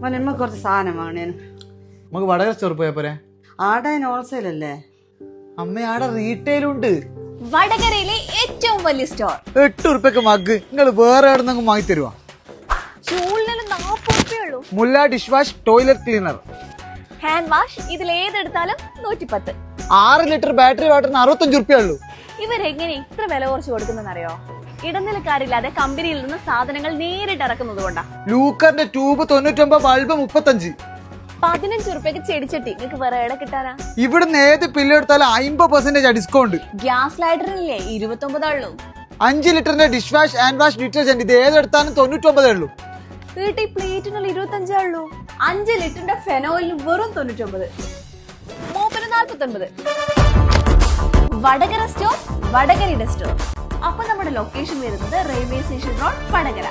മോനെ കുറച്ച് സാധനം വാങ്ങണേനു. നമുക്ക് വടകര സ്റ്റോർ പോയാ പോരെ? ആടെ ഹോൾസെയിൽ അല്ലേ അമ്മ? ആടെ റീറ്റെയിലും ഉണ്ട്. വടകരയിലെ ഏറ്റവും വലിയ സ്റ്റോർ. 8 ഉറുപ്പ്യക്ക് മഗ് നിങ്ങൾ വേറെ എവിടെ നിന്ന് വാങ്ങി തരുവാ? ചൂളിന് 40 ഉറുപ്പ്യുള്ളൂ. മുല്ല dish wash toilet cleaner, hand wash ഇതിൽ ഏതെടുത്താലും 110. 6 ലിറ്റർ ബാറ്ററി വാട്ടറിന് 65 ഉറുപ്പ്യ ഉള്ളൂ. ഇവരെങ്ങനെ ഇത്ര വില കുറച്ച് കൊടുക്കുന്നറിയോ? ഇടനിലക്കാരില്ലാതെ കമ്പനിയിൽ നിന്ന് സാധനങ്ങൾ നേരിട്ട് ഇറക്കുന്നത് കൊണ്ടാ. ലൂക്കറിന്റെ ട്യൂബ് 99, ബൾബ് 35. 15 ഉറുപ്പ്യക്ക് ചെടിച്ചട്ടി നിങ്ങൾക്ക് വേറെ എവിടെ കിട്ടാനാ? ഇവിടുന്ന് ഏത് പില്ല് എടുത്താലും 50% ഡിസ്കൗണ്ട്. ഗ്യാസ് ലൈറ്ററിനില്ലേ 29 ഉള്ളൂ. 5 ലിറ്ററിന്റെ dish wash hand wash detergent ഇത് ഏതെടുത്താലും 99 ഉള്ളൂ. വീട്ടിൽ പ്ലേറ്റിനുള്ള 25 ഉള്ളൂ. 5 ലിറ്ററിന്റെ ഫെനോയിലിന് വെറും 99. മൂപ്പിന് 49. വടകര സ്റ്റോർ, വടകരയുടെ സ്റ്റോർ. അപ്പൊ നമ്മുടെ ലൊക്കേഷൻ വരുന്നത് railway station road, Vadakara.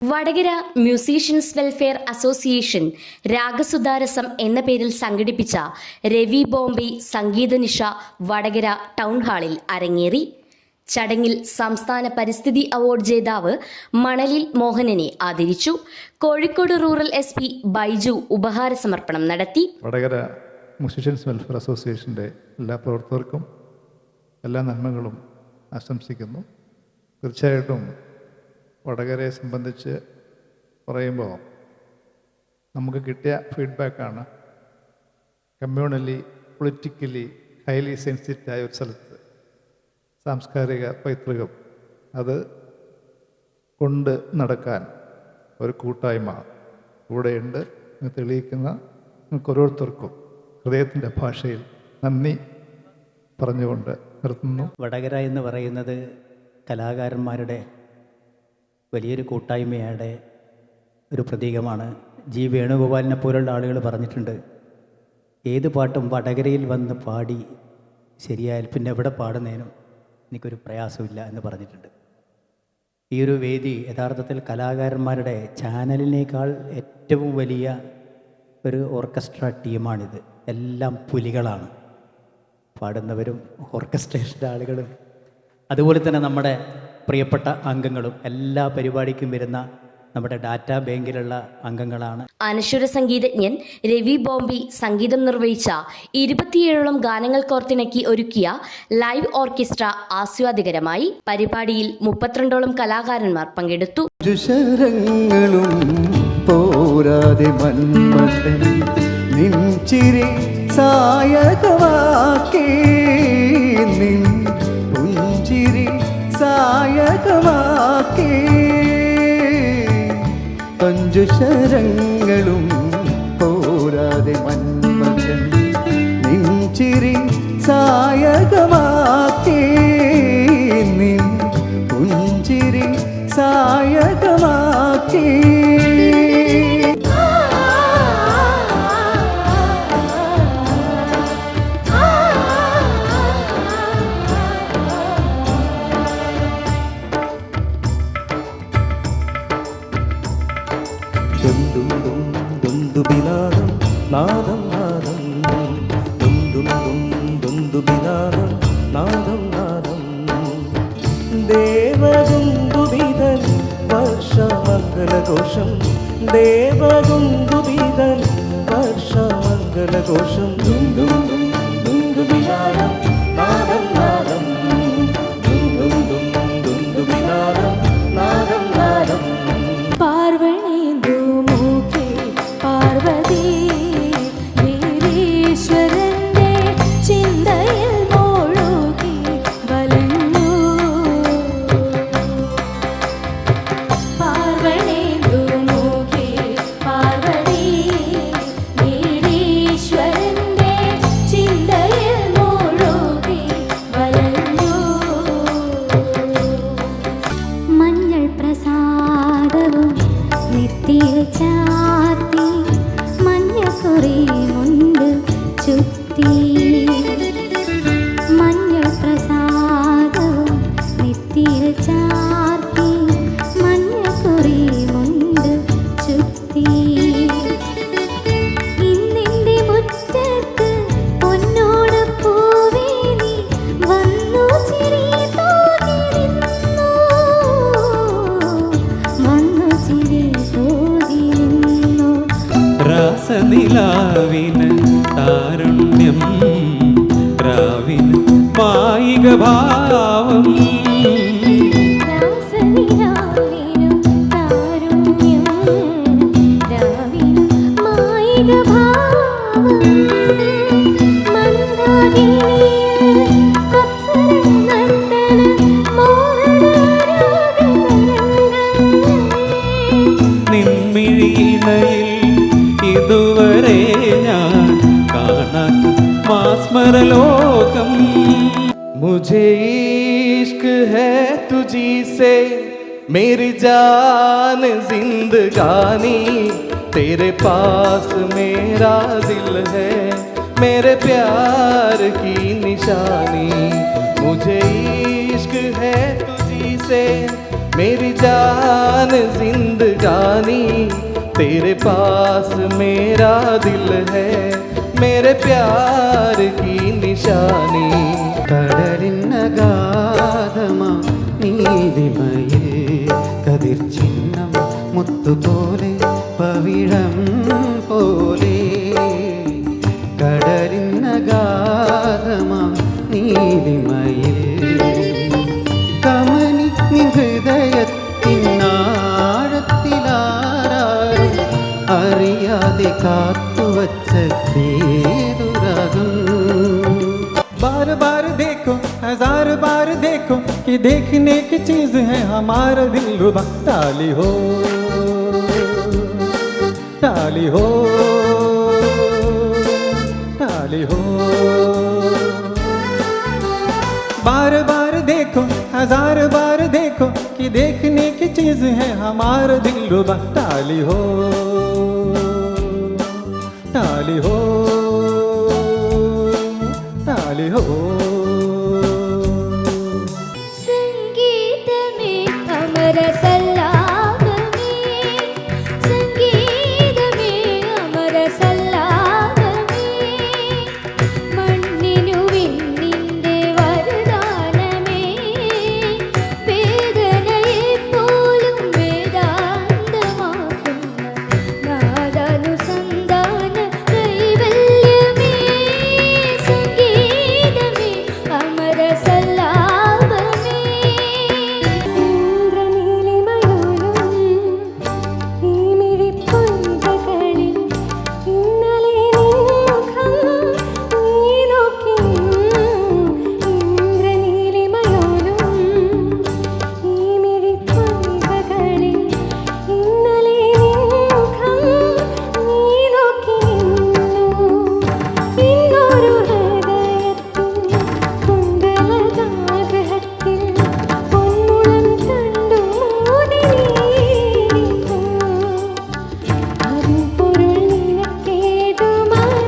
Vadakara musicians welfare association Ragasudharasam എന്ന പേരിൽ സംഘടിപ്പിച്ച രവി ബോംബെ സംഗീത നിശ വടകര ടൗൺ ഹാളിൽ അരങ്ങേറി. ചടങ്ങിൽ സംസ്ഥാന പരിസ്ഥിതി അവാർഡ് ജേതാവ് മണലിൽ മോഹനനെ ആദരിച്ചു. കോഴിക്കോട് റൂറൽ SP ബൈജു ഉപഹാര സമർപ്പണം നടത്തി. വടകര മ്യൂസീഷ്യൻസ് വെൽഫെയർ അസോസിയേഷൻ്റെ എല്ലാ പ്രവർത്തകർക്കും എല്ലാ നന്മകളും ആശംസിക്കുന്നു. തീർച്ചയായിട്ടും വടകരയെ സംബന്ധിച്ച് പറയുമ്പോൾ നമുക്ക് കിട്ടിയ ഫീഡ്ബാക്കാണ്. കമ്മ്യൂണലി പൊളിറ്റിക്കലി ഹൈലി സെൻസിറ്റീവായ ഒരു സ്ഥലത്ത് സാംസ്കാരിക പൈതൃകം അത് കൊണ്ട് നടക്കാൻ ഒരു കൂട്ടായ്മ കൂടെയുണ്ട് എന്ന് തെളിയിക്കുന്ന നമുക്ക് ഓരോരുത്തർക്കും ഹൃദയത്തിൻ്റെ ഭാഷയിൽ നന്ദി പറഞ്ഞുകൊണ്ട് നിർത്തുന്നു. വടകര എന്ന് പറയുന്നത് കലാകാരന്മാരുടെ വലിയൊരു കൂട്ടായ്മയുടെ ഒരു പ്രതീകമാണ്. ജി വേണുഗോപാലിനെ പോലുള്ള ആളുകൾ പറഞ്ഞിട്ടുണ്ട്, ഏത് പാട്ടും വടകരയിൽ വന്ന് പാടി ശരിയായാൽ പിന്നെ എവിടെ പാടുന്നതിനും എനിക്കൊരു പ്രയാസമില്ല എന്ന് പറഞ്ഞിട്ടുണ്ട്. ഈ ഒരു വേദി യഥാർത്ഥത്തിൽ കലാകാരന്മാരുടെ ചാനലിനേക്കാൾ ഏറ്റവും വലിയ ഒരു ഓർക്കസ്ട്ര ടീമാണിത്. എല്ലാം പുലികളാണ്, പാടുന്നവരും ഓർക്കസ്ട്രേഷൻ്റെ ആളുകളും അതുപോലെ തന്നെ നമ്മുടെ പ്രിയപ്പെട്ട അംഗങ്ങളും എല്ലാ പരിപാടിക്കും വരുന്ന നമ്മുടെ ഡാറ്റാ ബാങ്കിലുള്ള അംഗങ്ങളാണ്. അനശ്വര സംഗീതജ്ഞൻ രവി ബോംബെ സംഗീതം നിർവഹിച്ച 27ഓളം ഗാനങ്ങൾ കോർത്തിണക്കി ഒരുക്കിയ ലൈവ് ഓർക്കസ്ട്ര ആസ്വാദികരമായി. പരിപാടിയിൽ 32ഓളം കലാകാരന്മാർ പങ്കെടുത്തു. പോരാതെ മന്മഥൻ നിൻചിരി സായകമാക്കി, നിൻ പുഞ്ചിരി സായകമാക്കി, പഞ്ചുശരങ്ങളും പോരാതെ മന്മഥൻ നിൻചിരി സായകമാക്കി, നിൻ പുഞ്ചിരി സായകമാക്കി. ദുന്ദുബിനാദം നാദം നാദം, ദുന്ദുബിനാദം നാദം നാദം, ദേവദുന്ദുബിതൻ വർഷമംഗലഘോഷം, ദേവദുന്ദുബിതൻ വർഷമംഗലഘോഷം, ദുന്ദുബിനാദം നാദം നാദം, ദുന്ദുബിനാദം നാദം നാദം. ചാർത്തി മഞ്ഞക്കുറി മുണ്ട് ചുറ്റി രാസനിലാവിന് താരുണ്യം രാവിന് മായിക ഭാവം നിൻമിഴിയിണയിൽ ഇതുവരെ ഞാൻ കാണാത്ത മാസ്മരലോകം मुझे इश्क है तुझी से मेरी जान जिंदगानी तेरे पास मेरा दिल है मेरे प्यार की निशानी मुझे इश्क है तुझी से मेरी जान जिंदगानी तेरे पास मेरा दिल है मेरे प्यार की निशानी കടലിനഗാധമാ നീലിമയിൽ കതിർ ചിഹ്നം മുത്തുപോലെ പവിഴം പോലെ കടലിനഗാധമാ നീലിമയിൽ കമനി ഹൃദയത്തിനാഴത്തിലാരും അറിയാതെ കാത്തുവച്ച ഏതുരാഗം बार बार देखो हजार बार देखो कि देखने की चीज है हमारा दिल रुबा ताली हो ताली हो ताली हो बार बार देखो हजार बार देखो कि देखने की चीज है हमारा दिल रुबा ताली हो ताली हो ताली हो संगीत में अमर सल्लागमे संगीत में अमर सल्लागमे मण्ണിനു വിണ്ണിന്റെ വരദാനമേ വേദനയെ പോലും വേദാന്തമാക്കുന്ന നാദാനുസന്ധാന കൈവല്യമേ സംഗീതമേ അമര സല്ലാപമേ ഇന്ദ്രനീലിമയോലും ഈ മിഴിപ്പൊയ്കകളിൽ ഇന്നലെ നിൻമുഖം നീ നോക്കി ഇന്ദ്രനീലിമയോലും ഈ മിഴിപ്പൊയ്കകളിൽ ഇന്നലെ നിൻമുഖം നീ നോക്കി ഇന്നൊരു ഹൃദയത്തിൻ കുണ്ടലതാഗ്രഹത്തിൽ പൊന്മുളം കണ്ടു മോദിനിക്കും അതിൻ പൊരുൾ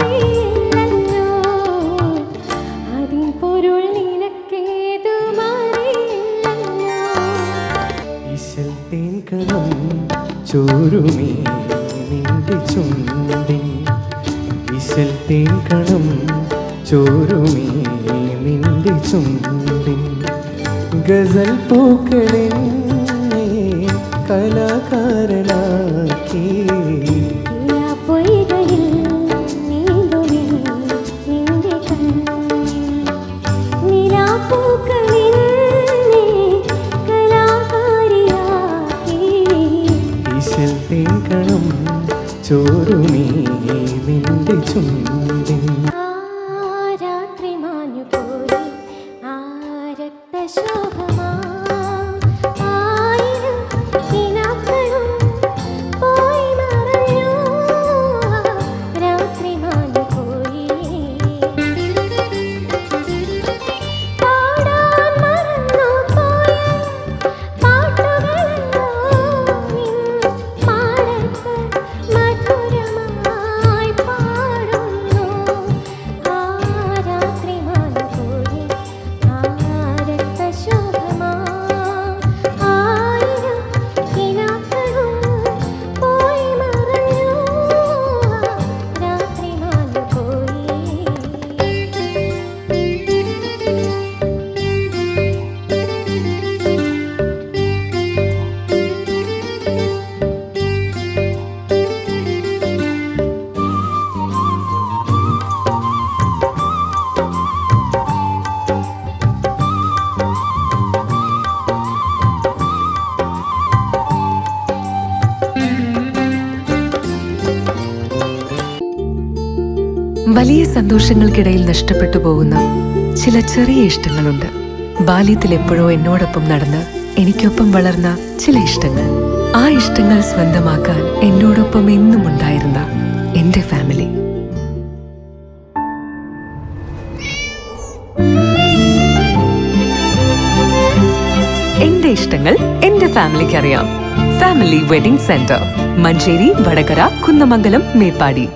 നിനക്കേതുമറിയില്ലല്ലോ അതിൻ പൊരുൾ നിനക്കേതുമറിയില്ലല്ലോ ഈശൽ തേൻ കണം ചോരുമേ നിന്റെ ചുണ്ടിൻ ഈശൽ തേൻ കണം ചോരുമേ നിന്റെ ചുണ്ടിൻ ഗസൽ പൂക്കളെന്നെ കലാകാരനാക്കി പൊയ്കയിൽ നീന്തുമേ നിന്റെ കണ്ണിൽ നിലാപ്പൂക്കളിന്നെ കലാകാരിയാക്കി ഈശൽ തേൻ കണം ചോരുമേ നിന്റെ ചുണ്ടിൻ ആ രാത്രി മാഞ്ഞു പോയി ആ രക്തശോഭമാ ആയിരം കിനാക്കളും പോയി മറഞ്ഞു ആ രാത്രി മാഞ്ഞു പോയി പാടാൻ മറന്നു പോയ പാട്ടുകളല്ലോ നിൻ പാടത്ത് മധുരമായി പാടുന്നു വലിയ സന്തോഷങ്ങൾക്കിടയിൽ നഷ്ടപ്പെട്ടു പോകുന്ന ചില ചെറിയ ഇഷ്ടങ്ങളുണ്ട്. ബാല്യത്തിൽ എപ്പോഴോ എന്നോടൊപ്പം നടന്ന് എനിക്കൊപ്പം വളർന്ന ചില ഇഷ്ടങ്ങൾ. ആ ഇഷ്ടങ്ങൾ സ്വന്തമാക്കാൻ എന്നോടൊപ്പം എന്നും ഉണ്ടായിരുന്ന എന്റെ ഫാമിലി. എന്റെ ഇഷ്ടങ്ങൾ എന്റെ ഫാമിലിക്ക് അറിയാം. Family wedding centre, Manjeri, Vadakara, Kunnamangalam, Meppadi.